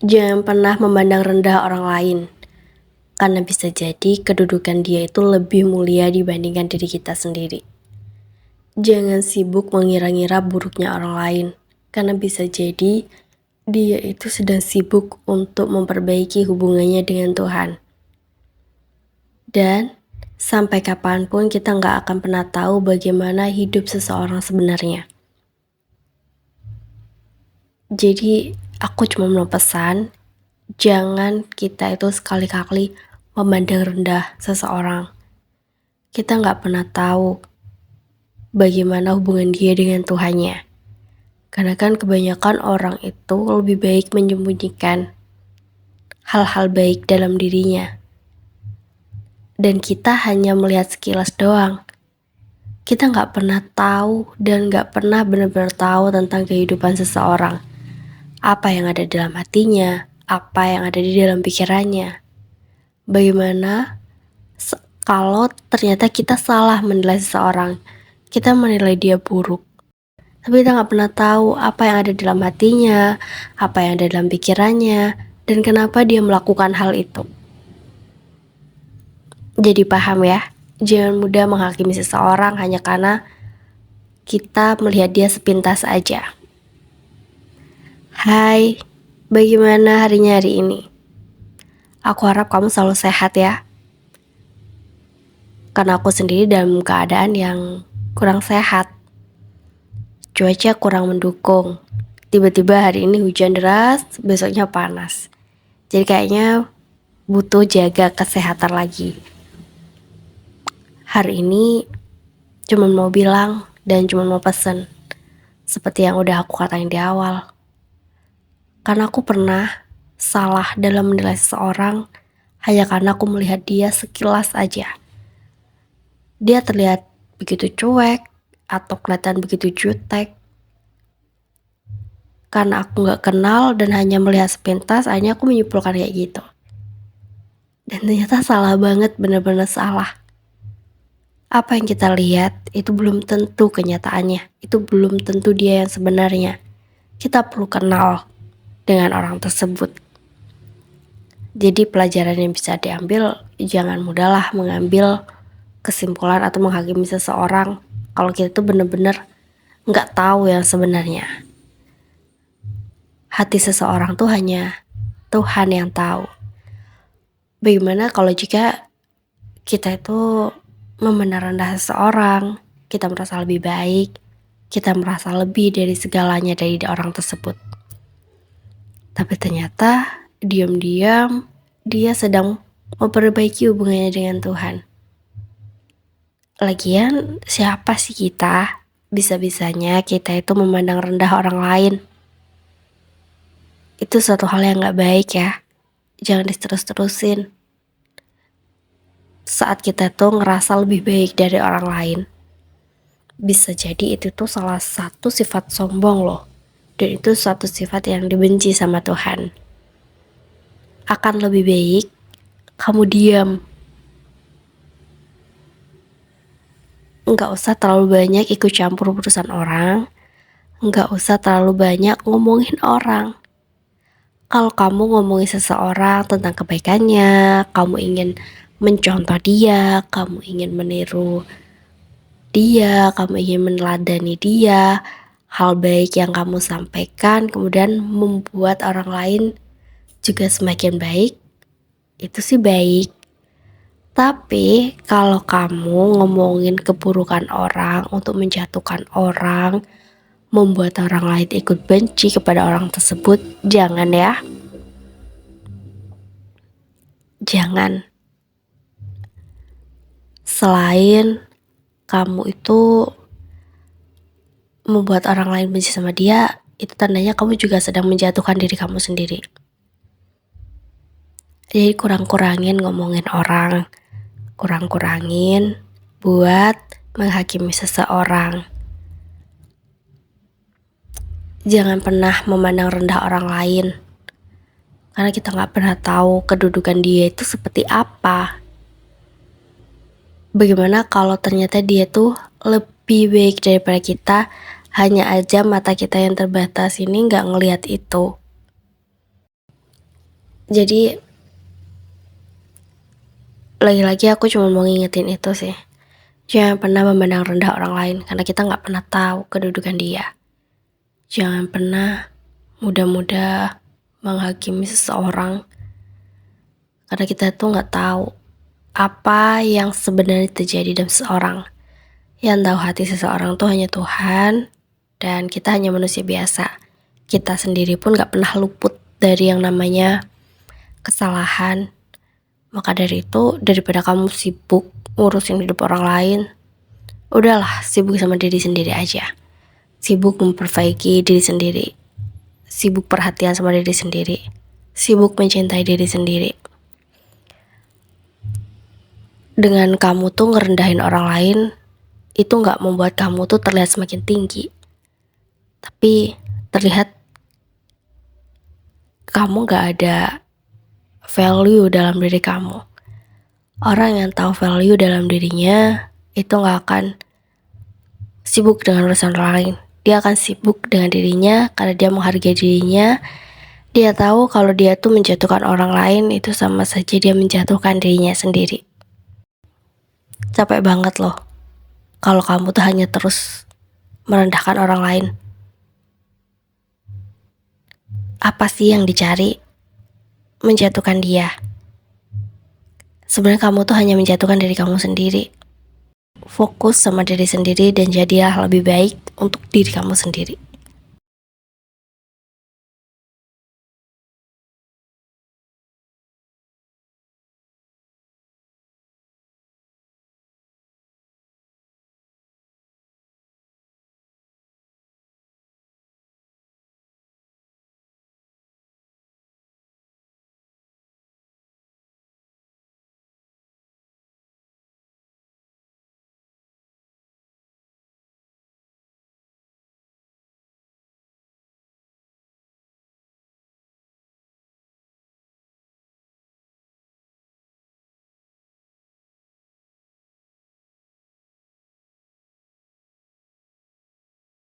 Jangan pernah memandang rendah orang lain, karena bisa jadi kedudukan dia itu lebih mulia dibandingkan diri kita sendiri. Jangan sibuk mengira-ngira buruknya orang lain, karena bisa jadi dia itu sedang sibuk untuk memperbaiki hubungannya dengan Tuhan. Dan sampai kapanpun kita nggak akan pernah tahu bagaimana hidup seseorang sebenarnya. Jadi aku cuma mau pesan, jangan kita itu sekali-kali memandang rendah seseorang. Kita nggak pernah tahu bagaimana hubungan dia dengan Tuhannya. Karena kan kebanyakan orang itu lebih baik menyembunyikan hal-hal baik dalam dirinya. Dan kita hanya melihat sekilas doang. Kita nggak pernah tahu dan nggak pernah benar-benar tahu tentang kehidupan seseorang. Apa yang ada dalam hatinya, apa yang ada di dalam pikirannya. Bagaimana kalau ternyata kita salah menilai seseorang, kita menilai dia buruk. Tapi kita nggak pernah tahu apa yang ada dalam hatinya, apa yang ada dalam pikirannya, dan kenapa dia melakukan hal itu. Jadi paham ya, jangan mudah menghakimi seseorang hanya karena kita melihat dia sepintas aja. Hai, bagaimana harinya hari ini? Aku harap kamu selalu sehat ya. Karena aku sendiri dalam keadaan yang kurang sehat. Cuaca kurang mendukung. Tiba-tiba hari ini hujan deras, besoknya panas. Jadi kayaknya butuh jaga kesehatan lagi. Hari ini cuma mau bilang dan cuma mau pesen. Seperti yang udah aku katain di awal. Karena aku pernah salah dalam menilai seseorang hanya karena aku melihat dia sekilas aja. Dia terlihat begitu cuek atau kelihatan begitu jutek. Karena aku gak kenal dan hanya melihat sepintas, akhirnya aku menyimpulkan kayak gitu. Dan ternyata salah banget, bener-bener salah. Apa yang kita lihat itu belum tentu kenyataannya. Itu belum tentu dia yang sebenarnya. Kita perlu kenal dengan orang tersebut. Jadi pelajaran yang bisa diambil, jangan mudahlah mengambil kesimpulan atau menghakimi seseorang kalau kita tuh bener-bener gak tahu yang sebenarnya. Hati seseorang tuh hanya Tuhan yang tahu. Bagaimana kalau jika kita itu memandang rendah seseorang, kita merasa lebih baik, kita merasa lebih dari segalanya dari orang tersebut. Tapi ternyata diam-diam dia sedang memperbaiki hubungannya dengan Tuhan. Lagian siapa sih kita? Bisa-bisanya kita itu memandang rendah orang lain. Itu suatu hal yang gak baik ya. Jangan diterus-terusin. Saat kita tuh ngerasa lebih baik dari orang lain, bisa jadi itu tuh salah satu sifat sombong loh. Dan itu suatu sifat yang dibenci sama Tuhan. Akan lebih baik kamu diam. Nggak usah terlalu banyak ikut campur urusan orang. Nggak usah terlalu banyak ngomongin orang. Kalau kamu ngomongin seseorang tentang kebaikannya, kamu ingin mencontoh dia, kamu ingin meniru dia, kamu ingin meneladani dia, hal baik yang kamu sampaikan kemudian membuat orang lain juga semakin baik, itu sih baik. Tapi kalau kamu ngomongin keburukan orang untuk menjatuhkan orang, membuat orang lain ikut benci kepada orang tersebut, jangan ya. Jangan. Selain kamu itu membuat orang lain benci sama dia, itu tandanya kamu juga sedang menjatuhkan diri kamu sendiri. Jadi kurang-kurangin ngomongin orang, kurang-kurangin buat menghakimi seseorang. Jangan pernah memandang rendah orang lain, karena kita gak pernah tahu kedudukan dia itu seperti apa. Bagaimana kalau ternyata dia tuh lebih baik daripada kita, hanya aja mata kita yang terbatas ini gak ngelihat itu. Jadi lagi-lagi aku cuma mau ngingetin itu sih. Jangan pernah memandang rendah orang lain karena kita nggak pernah tahu kedudukan dia. Jangan pernah mudah-mudah menghakimi seseorang karena kita tuh nggak tahu apa yang sebenarnya terjadi dalam seseorang. Yang tahu hati seseorang tuh hanya Tuhan dan kita hanya manusia biasa. Kita sendiri pun gak pernah luput dari yang namanya kesalahan. Maka dari itu, daripada kamu sibuk ngurusin hidup orang lain, udahlah sibuk sama diri sendiri aja. Sibuk memperbaiki diri sendiri. Sibuk perhatian sama diri sendiri. Sibuk mencintai diri sendiri. Dengan kamu tuh ngerendahin orang lain, itu gak membuat kamu tuh terlihat semakin tinggi. Tapi terlihat kamu gak ada value dalam diri kamu. Orang yang tahu value dalam dirinya itu gak akan sibuk dengan urusan orang lain. Dia akan sibuk dengan dirinya karena dia menghargai dirinya. Dia tahu kalau dia tuh menjatuhkan orang lain itu sama saja dia menjatuhkan dirinya sendiri. Capek banget loh kalau kamu tuh hanya terus merendahkan orang lain. Apa sih yang dicari? Menjatuhkan dia. Sebenarnya kamu tuh hanya menjatuhkan diri kamu sendiri. Fokus sama diri sendiri dan jadilah lebih baik untuk diri kamu sendiri.